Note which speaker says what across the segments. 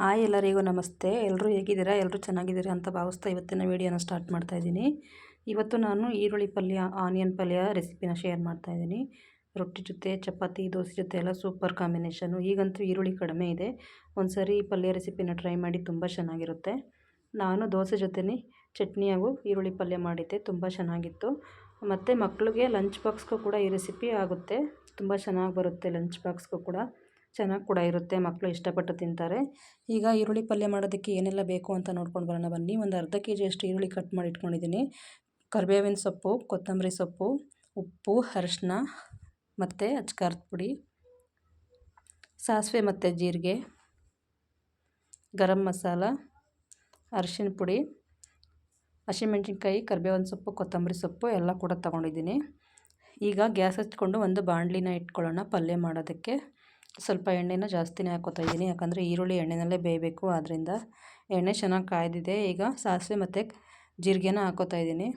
Speaker 1: Hi ಎಲ್ಲರಿಗೂ ನಮಸ್ತೆ. ಎಲ್ಲರೂ ಹೇಗಿದ್ದೀರಾ? ಎಲ್ಲರೂ ಚೆನ್ನಾಗಿದ್ದೀರಾ ಅಂತ ಭಾವಿಸ್ತಾ ಇವತ್ತಿನ ವೀಡಿಯೋನ ಸ್ಟಾರ್ಟ್ ಮಾಡ್ತಾಯಿದ್ದೀನಿ. ಇವತ್ತು ನಾನು ಈರುಳ್ಳಿ ಪಲ್ಯ, ಆನಿಯನ್ ಪಲ್ಯ ರೆಸಿಪಿನ ಶೇರ್ ಮಾಡ್ತಾಯಿದ್ದೀನಿ. ರೊಟ್ಟಿ ಜೊತೆ, ಚಪಾತಿ, ದೋಸೆ ಜೊತೆ ಎಲ್ಲ ಸೂಪರ್ ಕಾಂಬಿನೇಷನು. ಈಗಂತೂ ಈರುಳ್ಳಿ ಕಡಿಮೆ ಇದೆ. ಒಂದು ಸರಿ ಈ ಪಲ್ಯ ರೆಸಿಪಿನ ಟ್ರೈ ಮಾಡಿ, ತುಂಬ ಚೆನ್ನಾಗಿರುತ್ತೆ. ನಾನು ದೋಸೆ ಜೊತೆ ಚಟ್ನಿ ಹಾಗೂ ಈರುಳ್ಳಿ ಪಲ್ಯ ಮಾಡಿದ್ದೆ, ತುಂಬ ಚೆನ್ನಾಗಿತ್ತು. ಮತ್ತು ಮಕ್ಕಳಿಗೆ ಲಂಚ್ ಬಾಕ್ಸ್ಗೂ ಕೂಡ ಈ ರೆಸಿಪಿ ಆಗುತ್ತೆ. ತುಂಬ ಚೆನ್ನಾಗಿ ಬರುತ್ತೆ, ಲಂಚ್ ಬಾಕ್ಸ್ಗೂ ಕೂಡ ಚೆನ್ನಾಗಿ ಕೂಡ ಇರುತ್ತೆ, ಮಕ್ಕಳು ಇಷ್ಟಪಟ್ಟು ತಿಂತಾರೆ. ಈಗ ಈರುಳ್ಳಿ ಪಲ್ಯ ಮಾಡೋದಕ್ಕೆ ಏನೆಲ್ಲ ಬೇಕು ಅಂತ ನೋಡ್ಕೊಂಡು ಬರೋಣ ಬನ್ನಿ. ಒಂದು ಅರ್ಧ kg ಅಷ್ಟು ಈರುಳ್ಳಿ ಕಟ್ ಮಾಡಿ ಇಟ್ಕೊಂಡಿದ್ದೀನಿ. ಕರಿಬೇವಿನ ಸೊಪ್ಪು, ಕೊತ್ತಂಬರಿ ಸೊಪ್ಪು, ಉಪ್ಪು, ಅರಿಶಿನ ಮತ್ತು ಅಚ್ಕಾರದ ಪುಡಿ, ಸಾಸಿವೆ ಮತ್ತು ಜೀರಿಗೆ, ಗರಂ ಮಸಾಲ, ಅರಿಶಿನ ಪುಡಿ, ಹಸಿಮೆಣ್ಸಿನ್ಕಾಯಿ, ಕರಿಬೇವಿನ ಸೊಪ್ಪು, ಕೊತ್ತಂಬರಿ ಸೊಪ್ಪು ಎಲ್ಲ ಕೂಡ ತೊಗೊಂಡಿದ್ದೀನಿ. ಈಗ ಗ್ಯಾಸ್ ಹಚ್ಕೊಂಡು ಒಂದು ಬಾಣಲಿನ ಇಟ್ಕೊಳ್ಳೋಣ. ಪಲ್ಯ ಮಾಡೋದಕ್ಕೆ ಸ್ವಲ್ಪ ಎಣ್ಣೆನ ಜಾಸ್ತಿನೇ ಹಾಕ್ಕೋತಾ ಇದ್ದೀನಿ, ಯಾಕಂದರೆ ಈರುಳ್ಳಿ ಎಣ್ಣೆನಲ್ಲೇ ಬೇಯಬೇಕು. ಆದ್ದರಿಂದ ಎಣ್ಣೆ ಚೆನ್ನಾಗಿ ಕಾಯ್ದಿದೆ. ಈಗ ಸಾಸಿವೆ ಮತ್ತು ಜೀರಿಗೆನ ಹಾಕ್ಕೋತಾ ಇದ್ದೀನಿ.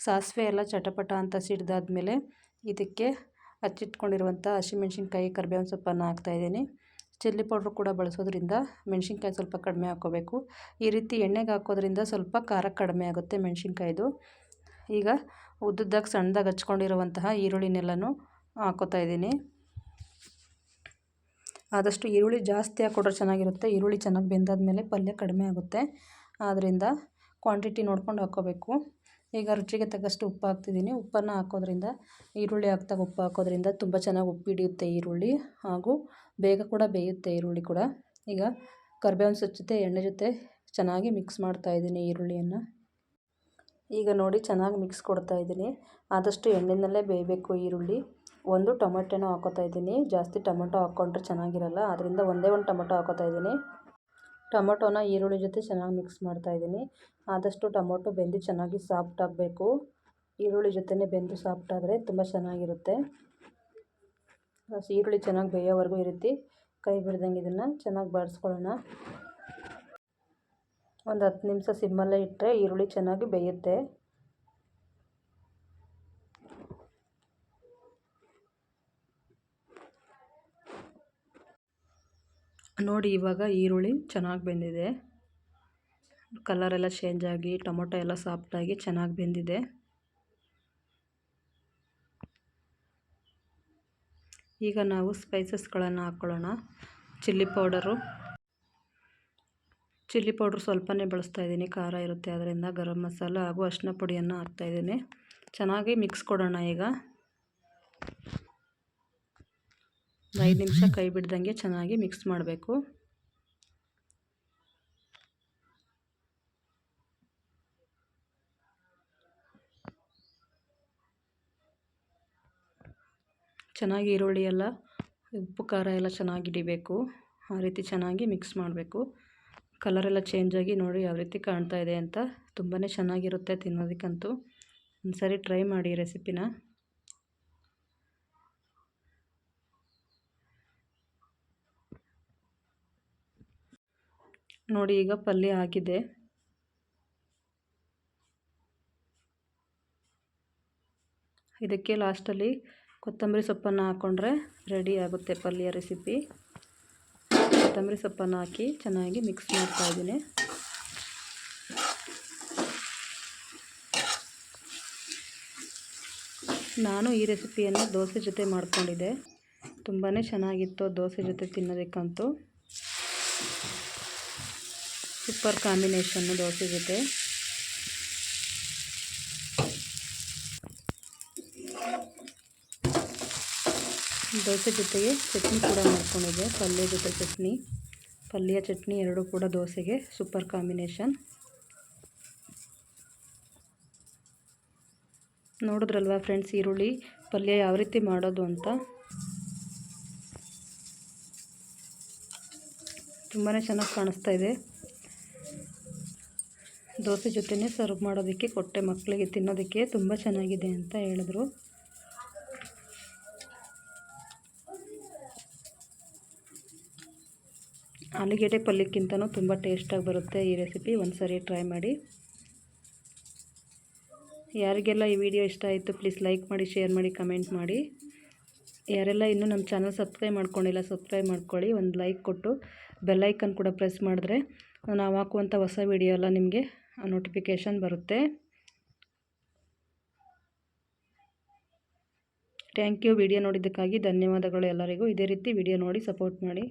Speaker 1: ಸಾಸಿವೆ ಎಲ್ಲ ಚಟಪಟ ಅಂತ ಸಿಡ್ದಾದ್ಮೇಲೆ ಇದಕ್ಕೆ ಹಚ್ಚಿಟ್ಕೊಂಡಿರುವಂಥ ಹಸಿಮೆಣ್ಸಿನ್ಕಾಯಿ, ಕರಿಬೇವಿನ ಸೊಪ್ಪನ್ನು ಹಾಕ್ತಾಯಿದ್ದೀನಿ. ಚಿಲ್ಲಿ ಪೌಡ್ರು ಕೂಡ ಬಳಸೋದ್ರಿಂದ ಮೆಣಸಿನ್ಕಾಯಿ ಸ್ವಲ್ಪ ಕಡಿಮೆ ಹಾಕ್ಕೋಬೇಕು. ಈ ರೀತಿ ಎಣ್ಣೆಗೆ ಹಾಕೋದ್ರಿಂದ ಸ್ವಲ್ಪ ಖಾರ ಕಡಿಮೆ ಆಗುತ್ತೆ ಮೆಣಸಿನ್ಕಾಯ್ದು. ಈಗ ಉದ್ದುದ್ದಾಗಿ ಸಣ್ಣದಾಗಿ ಹಚ್ಕೊಂಡಿರುವಂತಹ ಈರುಳ್ಳಿನೆಲ್ಲನೂ ಹಾಕ್ಕೋತಾ ಇದ್ದೀನಿ. ಆದಷ್ಟು ಈರುಳ್ಳಿ ಜಾಸ್ತಿ ಹಾಕ್ಕೊಟ್ರೆ ಚೆನ್ನಾಗಿರುತ್ತೆ. ಈರುಳ್ಳಿ ಚೆನ್ನಾಗಿ ಬೆಂದಾದ್ಮೇಲೆ ಪಲ್ಯ ಕಡಿಮೆ ಆಗುತ್ತೆ, ಆದ್ದರಿಂದ ಕ್ವಾಂಟಿಟಿ ನೋಡ್ಕೊಂಡು ಹಾಕ್ಕೋಬೇಕು. ಈಗ ರುಚಿಗೆ ತಕ್ಕಷ್ಟು ಉಪ್ಪು ಹಾಕ್ತಿದ್ದೀನಿ. ಉಪ್ಪನ್ನು ಹಾಕೋದ್ರಿಂದ, ಈರುಳ್ಳಿ ಹಾಕ್ದಾಗ ಉಪ್ಪು ಹಾಕೋದ್ರಿಂದ ತುಂಬ ಚೆನ್ನಾಗಿ ಉಪ್ಪು ಹಿಡಿಯುತ್ತೆ ಈರುಳ್ಳಿ, ಹಾಗೂ ಬೇಗ ಕೂಡ ಬೇಯುತ್ತೆ ಈರುಳ್ಳಿ ಕೂಡ. ಈಗ ಕರಿಬೇವಿನ ಸೊಪ್ಪು ಜೊತೆ ಎಣ್ಣೆ ಜೊತೆ ಚೆನ್ನಾಗಿ ಮಿಕ್ಸ್ ಮಾಡ್ತಾಯಿದ್ದೀನಿ ಈರುಳ್ಳಿಯನ್ನು. ಈಗ ನೋಡಿ ಚೆನ್ನಾಗಿ ಮಿಕ್ಸ್ ಕೊಡ್ತಾಯಿದ್ದೀನಿ. ಆದಷ್ಟು ಎಣ್ಣೆಯಲ್ಲೇ ಬೇಯಬೇಕು ಈರುಳ್ಳಿ. ಒಂದು ಟೊಮೆಟೊನೂ ಹಾಕ್ಕೋತಾ ಇದ್ದೀನಿ. ಜಾಸ್ತಿ ಟೊಮೆಟೊ ಹಾಕ್ಕೊಂಡ್ರೆ ಚೆನ್ನಾಗಿರಲ್ಲ, ಆದ್ದರಿಂದ ಒಂದೇ ಒಂದು ಟೊಮೆಟೊ ಹಾಕ್ಕೋತಾ ಇದ್ದೀನಿ. ಟೊಮೆಟೊನ ಈರುಳ್ಳಿ ಜೊತೆ ಚೆನ್ನಾಗಿ ಮಿಕ್ಸ್ ಮಾಡ್ತಾಯಿದ್ದೀನಿ. ಆದಷ್ಟು ಟೊಮೆಟೊ ಬೆಂದು ಚೆನ್ನಾಗಿ ಸಾಫ್ಟ್ ಆಗಬೇಕು. ಈರುಳ್ಳಿ ಜೊತೆನೇ ಬೆಂದು ಸಾಫ್ಟ್ ಆದರೆ ತುಂಬ ಚೆನ್ನಾಗಿರುತ್ತೆ. ಈರುಳ್ಳಿ ಚೆನ್ನಾಗಿ ಬೇಯೋವರೆಗೂ ಈ ರೀತಿ ಕೈ ಬಿಡ್ದಂಗೆ ಇದನ್ನು ಚೆನ್ನಾಗಿ ಬಾಡಿಸ್ಕೊಳ್ಳೋಣ. ಒಂದು 10 ನಿಮಿಷ ಸಿಮ್ಮಲ್ಲೇ ಇಟ್ಟರೆ ಈರುಳ್ಳಿ ಚೆನ್ನಾಗಿ ಬೇಯುತ್ತೆ. ನೋಡಿ, ಇವಾಗ ಈರುಳ್ಳಿ ಚೆನ್ನಾಗಿ ಬೆಂದಿದೆ. ಕಲರೆಲ್ಲ ಚೇಂಜ್ ಆಗಿ ಟೊಮೊಟೊ ಎಲ್ಲ ಸಾಫ್ಟಾಗಿ ಚೆನ್ನಾಗಿ ಬೆಂದಿದೆ. ಈಗ ನಾವು ಸ್ಪೈಸಸ್ಗಳನ್ನು ಹಾಕ್ಕೊಳ್ಳೋಣ. ಚಿಲ್ಲಿ ಪೌಡ್ರು ಸ್ವಲ್ಪನೇ ಬಳಸ್ತಾ ಇದ್ದೀನಿ, ಖಾರ ಇರುತ್ತೆ ಅದರಿಂದ. ಗರಂ ಮಸಾಲ ಹಾಗೂ ಅರಿಶಿನ ಪುಡಿಯನ್ನು ಹಾಕ್ತಾಯಿದ್ದೀನಿ. ಚೆನ್ನಾಗಿ ಮಿಕ್ಸ್ ಕೊಡೋಣ. ಈಗ 5 ನಿಮಿಷ ಕೈ ಬಿಡ್ದಂಗೆ ಚೆನ್ನಾಗಿ ಮಿಕ್ಸ್ ಮಾಡಬೇಕು. ಚೆನ್ನಾಗಿ ಈರುಳ್ಳಿ ಎಲ್ಲ ಉಪ್ಪು ಖಾರ ಎಲ್ಲ ಚೆನ್ನಾಗಿ ಹಿಡಿಬೇಕು. ಆ ರೀತಿ ಚೆನ್ನಾಗಿ ಮಿಕ್ಸ್ ಮಾಡಬೇಕು. ಕಲರೆಲ್ಲ ಚೇಂಜ್ ಆಗಿ ನೋಡಿ ಯಾವ ರೀತಿ ಕಾಣ್ತಾ ಇದೆ ಅಂತ. ತುಂಬಾ ಚೆನ್ನಾಗಿರುತ್ತೆ ತಿನ್ನೋದಕ್ಕಂತೂ. ಒಂದು ಸರಿ ಟ್ರೈ ಮಾಡಿ ರೆಸಿಪಿನ. ನೋಡಿ, ಈಗ ಪಲ್ಯ ಆಗಿದೆ. ಇದಕ್ಕೆ ಲಾಸ್ಟಲ್ಲಿ ಕೊತ್ತಂಬರಿ ಸೊಪ್ಪನ್ನು ಹಾಕ್ಕೊಂಡ್ರೆ ರೆಡಿ ಆಗುತ್ತೆ ಪಲ್ಯ ರೆಸಿಪಿ. ಕೊತ್ತಂಬರಿ ಸೊಪ್ಪನ್ನು ಹಾಕಿ ಚೆನ್ನಾಗಿ ಮಿಕ್ಸ್ ಮಾಡ್ತಾಯಿದ್ದೀನಿ. ನಾನು ಈ ರೆಸಿಪಿಯನ್ನು ದೋಸೆ ಜೊತೆ ಮಾಡ್ಕೊಂಡಿದ್ದೆ. ತುಂಬಾ ಚೆನ್ನಾಗಿತ್ತು ದೋಸೆ ಜೊತೆ ತಿನ್ನೋದಕ್ಕಂತೂ. ಸೂಪರ್ ಕಾಂಬಿನೇಷನ್ನು ದೋಸೆ ಜೊತೆ. ದೋಸೆ ಜೊತೆಗೆ ಚಟ್ನಿ ಕೂಡ ಮಾಡ್ಕೊಂಡಿದ್ದೆ, ಪಲ್ಯ ಜೊತೆ ಚಟ್ನಿ. ಪಲ್ಯ ಚಟ್ನಿ ಎರಡೂ ಕೂಡ ದೋಸೆಗೆ ಸೂಪರ್ ಕಾಂಬಿನೇಷನ್. ನೋಡಿದ್ರಲ್ವ ಫ್ರೆಂಡ್ಸ್ ಈರುಳ್ಳಿ ಪಲ್ಯ ಯಾವ ರೀತಿ ಮಾಡೋದು ಅಂತ. ತುಂಬಾ ಚೆನ್ನಾಗಿ ಕಾಣಿಸ್ತಾ ಇದೆ. ದೋಸೆ ಜೊತೆನೇ ಸರ್ವ್ ಮಾಡೋದಕ್ಕೆ ಕೊಟ್ಟೆ ಮಕ್ಕಳಿಗೆ, ತಿನ್ನೋದಕ್ಕೆ ತುಂಬ ಚೆನ್ನಾಗಿದೆ ಅಂತ ಹೇಳಿದ್ರು. ಆಲೂಗೆಡ್ಡೆ ಪಲ್ಯಕ್ಕಿಂತನೂ ತುಂಬ ಟೇಸ್ಟಾಗಿ ಬರುತ್ತೆ ಈ ರೆಸಿಪಿ. ಒಂದು ಸರಿ ಟ್ರೈ ಮಾಡಿ. ಯಾರಿಗೆಲ್ಲ ಈ ವಿಡಿಯೋ ಇಷ್ಟ ಆಯಿತು ಪ್ಲೀಸ್ ಲೈಕ್ ಮಾಡಿ, ಶೇರ್ ಮಾಡಿ, ಕಮೆಂಟ್ ಮಾಡಿ. ಯಾರೆಲ್ಲ ಇನ್ನೂ ನಮ್ಮ ಚಾನಲ್ ಸಬ್ಸ್ಕ್ರೈಬ್ ಮಾಡ್ಕೊಂಡಿಲ್ಲ ಸಬ್ಸ್ಕ್ರೈಬ್ ಮಾಡ್ಕೊಳ್ಳಿ, ಒಂದು ಲೈಕ್ ಕೊಟ್ಟು ಬೆಲ್ಲೈಕನ್ ಕೂಡ ಪ್ರೆಸ್ ಮಾಡಿದ್ರೆ ನಾವು ಹಾಕುವಂಥ ಹೊಸ ವಿಡಿಯೋ ಎಲ್ಲ ನಿಮಗೆ ನೋಟಿಫಿಕೇಷನ್ ಬರುತ್ತೆ. Thank you. ವಿಡಿಯೋ ನೋಡಿದ್ದಕ್ಕಾಗಿ ಧನ್ಯವಾದಗಳು ಎಲ್ಲರಿಗೂ. ಇದೇ ರೀತಿ ವಿಡಿಯೋ ನೋಡಿ ಸಪೋರ್ಟ್ ಮಾಡಿ.